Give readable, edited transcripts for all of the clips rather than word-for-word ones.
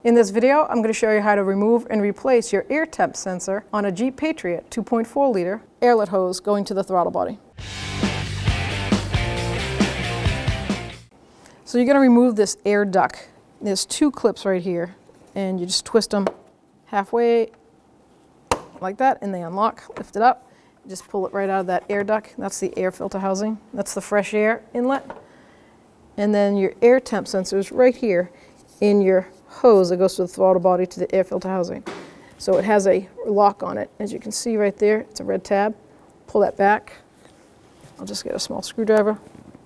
In this video, I'm going to show you how to remove and replace your air temp sensor on a Jeep Patriot 2.4 liter airlet hose going to the throttle body. So you're going to remove this air duct. There's two clips right here, and you just twist them halfway like that, and they unlock. Lift it up, just pull it right out of that air duct. That's the air filter housing. That's the fresh air inlet. And then your air temp sensor is right here in your hose that goes to the throttle body to the air filter housing. So it has a lock on it. As you can see right there, it's a red tab. Pull that back. I'll just get a small screwdriver,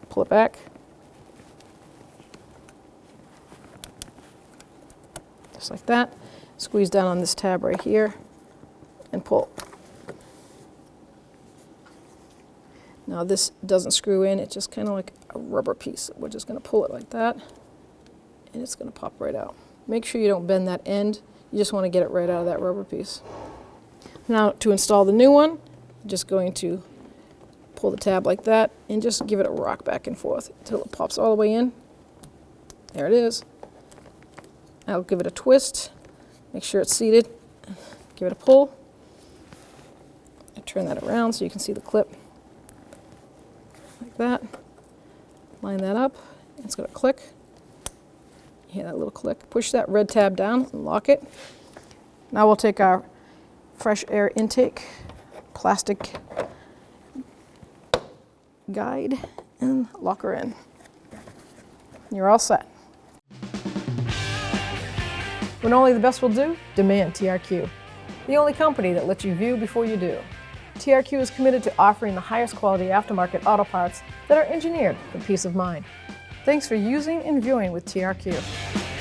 pull it back. Just like that. Squeeze down on this tab right here and pull. Now this doesn't screw in, it's just kind of like a rubber piece. We're just going to pull it like that, and it's going to pop right out. Make sure you don't bend that end. You just want to get it right out of that rubber piece. Now to install the new one, I'm just going to pull the tab like that and just give it a rock back and forth until it pops all the way in. There it is. I'll give it a twist, make sure it's seated, give it a pull, and turn that around so you can see the clip. Like that. Line that up, it's going to click. You hear that little click. Push that red tab down and lock it. Now we'll take our fresh air intake plastic guide and lock her in. You're all set. When only the best will do, demand TRQ. The only company that lets you view before you do. TRQ is committed to offering the highest quality aftermarket auto parts that are engineered for peace of mind. Thanks for using and viewing with TRQ.